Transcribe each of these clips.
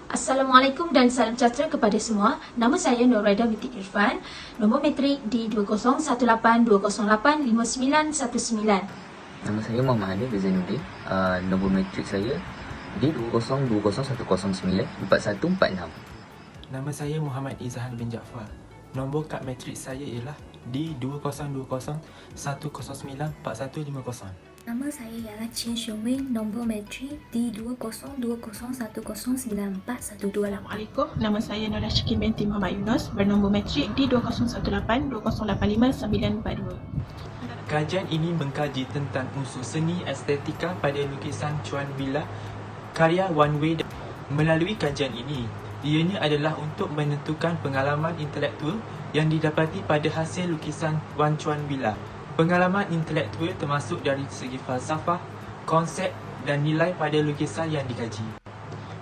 Assalamualaikum dan salam sejahtera kepada semua. Nama saya Nuraida binti Irfan. Nombor matrik di 201820859919. Nama saya Muhammad Hanif Zainuddin. Nombor matrik saya di 202014094146. Nama saya Muhammad Izhan bin Jaafar. Nombor kad matrik saya ialah di 2020109450. Nama saya ialah Chen Xiongwei, nombor matrik di 202010109412. Assalamualaikum, nama saya Nora Syikin binti Muhammad Yunus, bernombor matrik di 201820859942. Kajian ini mengkaji tentang unsur seni estetika pada lukisan Chuan Villa karya Wan Wei. Melalui kajian ini, ianya adalah untuk menentukan pengalaman intelektual yang didapati pada hasil lukisan Wan Chuan Villa. Pengalaman intelektual termasuk dari segi falsafah, konsep dan nilai pada lukisan yang dikaji.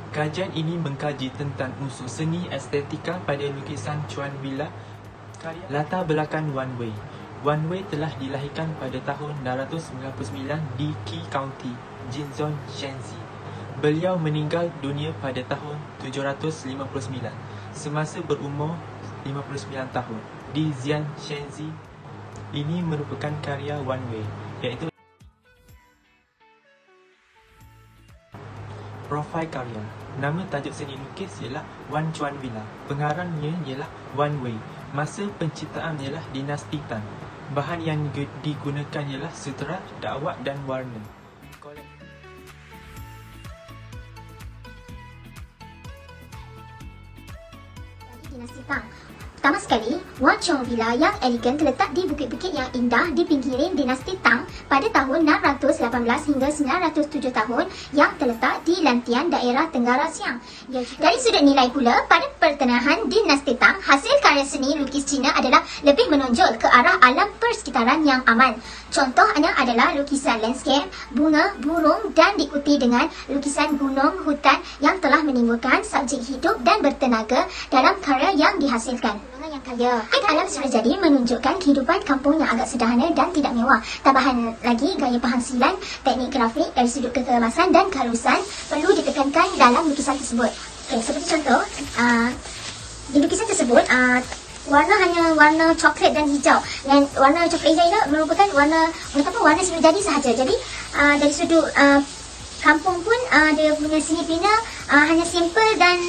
Kajian ini mengkaji tentang unsur seni estetika pada lukisan Chuan Villa karya latar belakang Wan Wei. Wan Wei telah dilahirkan pada tahun 699 di Qi County, Jinzhou, Shanxi. Beliau meninggal dunia pada tahun 759 semasa berumur 59 tahun di Xian, Shanxi. Ini merupakan karya Wan Wei, iaitu profil karya. Nama tajuk seni lukis ialah Wan Chuan Villa. Pengarangnya ialah Wan Wei. Masa penciptaan ialah dinasti Tang. Bahan yang digunakan ialah sutera, dakwat dan warna. Dinasti Tang. Pertama sekali, Wan Chuan Villa yang elegan terletak di bukit-bukit yang indah di pinggiran dinasti Tang pada tahun 618 hingga 907 tahun yang terletak di lantian daerah Tenggara Siang. Dari sudut nilai pula, pada pertengahan dinasti Tang, hasil karya seni lukis Cina adalah lebih menonjol ke arah alam persekitaran yang aman. Contohnya adalah lukisan landscape, bunga, burung dan diikuti dengan lukisan gunung, hutan yang telah menimbulkan subjek hidup dan bertenaga dalam karya yang dihasilkan. Yang kaya. Alam sudah jadi menunjukkan kehidupan kampung yang agak sederhana dan tidak mewah. Tambahan lagi, gaya penghasilan, teknik grafik dari sudut kekemasan dan kehalusan perlu ditekankan dalam lukisan tersebut. Okay, seperti contoh, di lukisan tersebut, warna hanya warna coklat dan hijau. Dan warna coklat hijau ini merupakan warna sudah jadi sahaja. Jadi dari sudut kampung pun dia punya seni bina hanya simple dan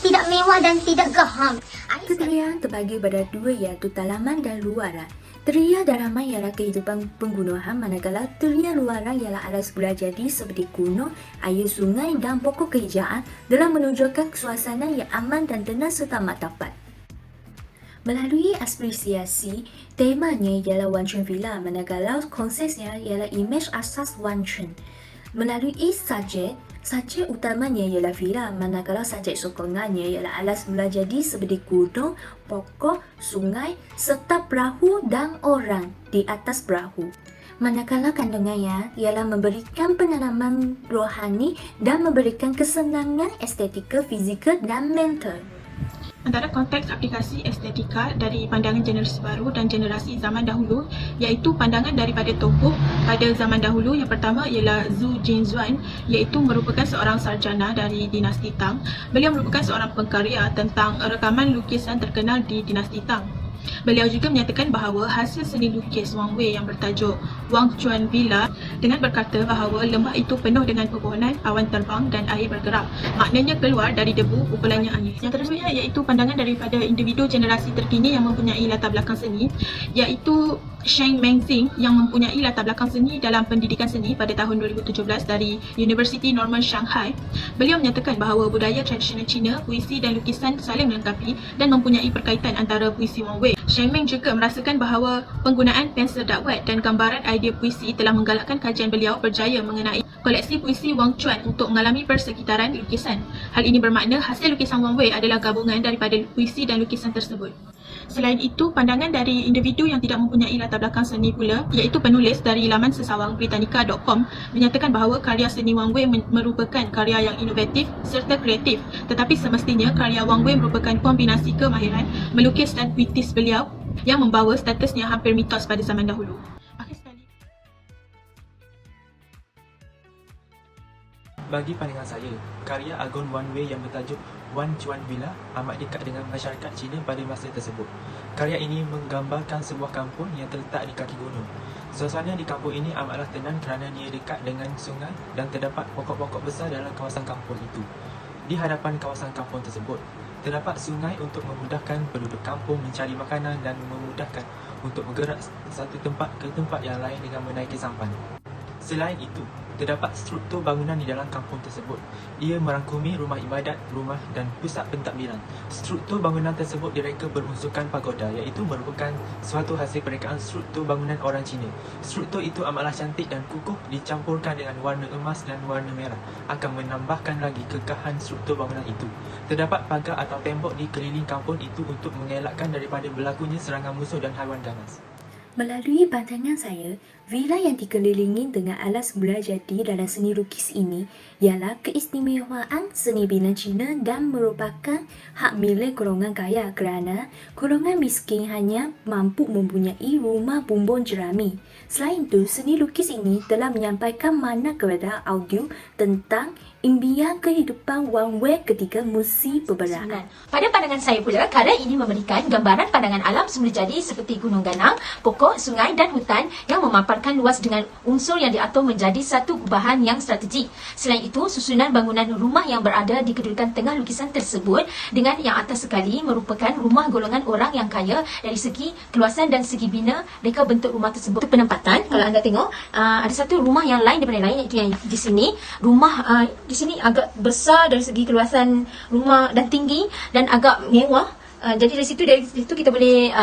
tidak mewah dan tidak gaham. Keterian terbagi pada dua, iaitu dalaman dan luaran. Teria dalaman ialah kehidupan penggunaan, manakala teria luaran ialah alas pula jadi seperti gunung, air sungai dan pokok kehijauan dalam menunjukkan suasana yang aman dan tenang serta martabat. Melalui apresiasi, temanya ialah Wan Chuan Villa, manakala konsepnya ialah imej asas Wan Chuan. Melalui subjek utamanya ialah villa, manakala subjek sokongannya ialah alas mula jadi seperti gunung, pokok, sungai serta perahu dan orang di atas perahu. Manakala kandungannya ialah memberikan pengalaman rohani dan memberikan kesenangan estetika, fizikal dan mental. Antara konteks aplikasi estetika dari pandangan generasi baru dan generasi zaman dahulu, iaitu pandangan daripada tokoh pada zaman dahulu. Yang pertama ialah Zhu Jingzuan, iaitu merupakan seorang sarjana dari dinasti Tang. Beliau merupakan seorang pengkarya tentang rekaman lukisan terkenal di dinasti Tang. Beliau juga menyatakan bahawa hasil seni lukis Wan Wei yang bertajuk Wan Chuan Villa dengan berkata bahawa lembah itu penuh dengan pepohonan, awan terbang dan air bergerak. Maknanya keluar dari debu pukulannya angin. Yang tersebutnya iaitu pandangan daripada individu generasi terkini yang mempunyai latar belakang seni, iaitu Sheng Mengxing yang mempunyai latar belakang seni dalam pendidikan seni pada tahun 2017 dari University Normal Shanghai. Beliau menyatakan bahawa budaya tradisional Cina, puisi dan lukisan saling melengkapi dan mempunyai perkaitan antara puisi Wan Wei. Sheng Meng juga merasakan bahawa penggunaan pensel dakwat dan gambaran idea puisi telah menggalakkan kajian beliau berjaya mengenai koleksi puisi Wang Chuan untuk mengalami persekitaran lukisan. Hal ini bermakna hasil lukisan Wan Wei adalah gabungan daripada puisi dan lukisan tersebut. Selain itu, pandangan dari individu yang tidak mempunyai latar belakang seni pula, iaitu penulis dari laman sesawang Britannica.com, menyatakan bahawa karya seni Wan Wei merupakan karya yang inovatif serta kreatif, tetapi semestinya karya Wan Wei merupakan kombinasi kemahiran melukis dan puitis beliau yang membawa statusnya hampir mitos pada zaman dahulu. Bagi pandangan saya, karya Agon Wan Wei yang bertajuk Wan Chuan Villa amat dekat dengan masyarakat Cina pada masa tersebut. Karya ini menggambarkan sebuah kampung yang terletak di kaki gunung. Suasana di kampung ini amatlah tenang kerana dia dekat dengan sungai dan terdapat pokok-pokok besar dalam kawasan kampung itu. Di hadapan kawasan kampung tersebut, terdapat sungai untuk memudahkan penduduk kampung mencari makanan dan memudahkan untuk bergerak satu tempat ke tempat yang lain dengan menaiki sampan. Selain itu, terdapat struktur bangunan di dalam kampung tersebut. Ia merangkumi rumah ibadat, rumah dan pusat pentadbiran. Struktur bangunan tersebut direka berunsurkan pagoda, iaitu merupakan suatu hasil perekaan struktur bangunan orang Cina. Struktur itu amatlah cantik dan kukuh, dicampurkan dengan warna emas dan warna merah, akan menambahkan lagi kekahan struktur bangunan itu. Terdapat pagar atau tembok di keliling kampung itu untuk mengelakkan daripada berlakunya serangan musuh dan haiwan ganas. Melalui pandangan saya, villa yang dikelilingi dengan alas bula jadi dalam seni lukis ini ialah keistimewaan seni bina Cina dan merupakan hak milik golongan kaya kerana golongan miskin hanya mampu mempunyai rumah bumbung jerami. Selain itu, seni lukis ini telah menyampaikan makna kepada audio tentang impian kehidupan Wan Wei ketika musim perbelahan. Pada pandangan saya pula, karya ini memberikan gambaran pandangan alam semula jadi seperti gunung ganang, pokok, sungai dan hutan yang memaparkan luas dengan unsur yang diatur menjadi satu gubahan yang strategik. Selain itu, susunan bangunan rumah yang berada di kedudukan tengah lukisan tersebut dengan yang atas sekali merupakan rumah golongan orang yang kaya dari segi keluasan dan segi bina reka bentuk rumah tersebut. Itu penempatan, kalau anda tengok, ada satu rumah yang lain daripada lain, iaitu yang di sini. Rumah di sini agak besar dari segi keluasan rumah dan tinggi dan agak mewah. Jadi dari situ kita boleh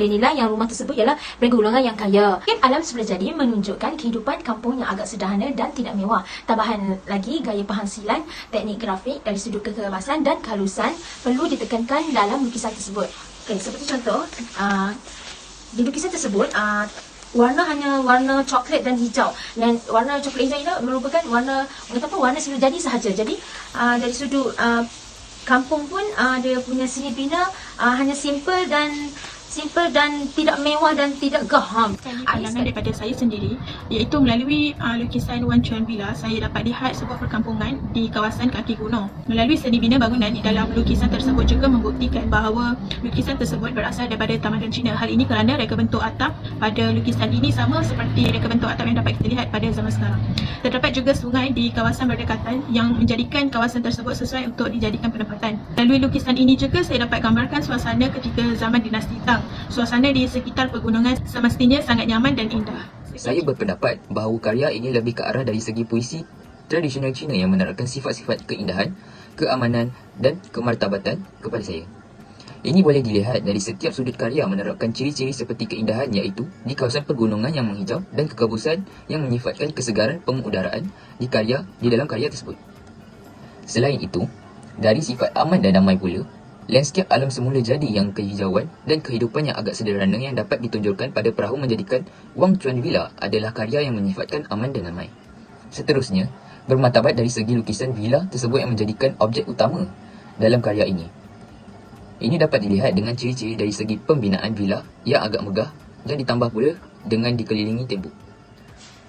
nilai yang rumah tersebut ialah mereka golongan yang kaya. Alam semula jadi menunjukkan kehidupan kampung yang agak sederhana dan tidak mewah. Tambahan lagi, gaya penghasilan, teknik grafik dari sudut kekerasan dan kehalusan perlu ditekankan dalam lukisan tersebut. Okay, seperti contoh, di lukisan tersebut warna hanya warna coklat dan hijau. Dan warna coklat hijau ini merupakan warna semula jadi sahaja. Jadi dari sudut kampung pun dia punya seni bina hanya simple dan tidak mewah dan tidak gaham. Pandangan daripada saya sendiri, iaitu melalui lukisan Wan Chuan Villa, saya dapat lihat sebuah perkampungan di kawasan kaki gunung. Melalui seni bina bangunan di dalam lukisan tersebut juga membuktikan bahawa lukisan tersebut berasal daripada tamadun Cina. Hal ini kerana reka bentuk atap pada lukisan ini sama seperti reka bentuk atap yang dapat kita lihat pada zaman sekarang. Terdapat juga sungai di kawasan berdekatan yang menjadikan kawasan tersebut sesuai untuk dijadikan penempatan. Melalui lukisan ini juga saya dapat gambarkan suasana ketika zaman dinasti Tang. Suasana di sekitar pegunungan semestinya sangat nyaman dan indah. Saya berpendapat bahawa karya ini lebih ke arah dari segi puisi tradisional Cina yang menerapkan sifat-sifat keindahan, keamanan dan kemartabatan kepada saya. Ini boleh dilihat dari setiap sudut karya menerapkan ciri-ciri seperti keindahan, iaitu di kawasan pergunungan yang menghijau dan kekabusan yang menyifatkan kesegaran pengudaraan di dalam karya tersebut. Selain itu, dari sifat aman dan damai pula, landscape alam semula jadi yang kehijauan dan kehidupan yang agak sederhana yang dapat ditunjukkan pada perahu menjadikan Wan Chuan Villa adalah karya yang menyifatkan aman dan damai. Seterusnya, bermartabat dari segi lukisan villa tersebut yang menjadikan objek utama dalam karya ini. Ini dapat dilihat dengan ciri-ciri dari segi pembinaan villa yang agak megah dan ditambah pula dengan dikelilingi tembok.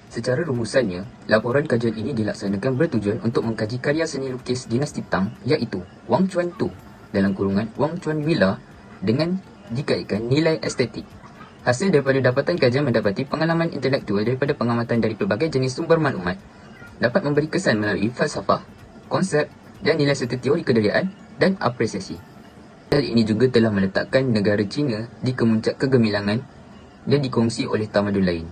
Secara rumusannya, laporan kajian ini dilaksanakan bertujuan untuk mengkaji karya seni lukis dinasti Tang, iaitu Wan Chuan II dalam kurungan Wan Chuan Villa dengan dikaitkan nilai estetik. Hasil daripada dapatan kajian mendapati pengalaman intelektual daripada pengamatan dari pelbagai jenis sumber maklumat dapat memberi kesan melalui falsafah, konsep dan nilai serta teori kedayaan dan apresiasi. Hal ini juga telah meletakkan negara China di kemuncak kegemilangan dan dikongsi oleh tamadun lain.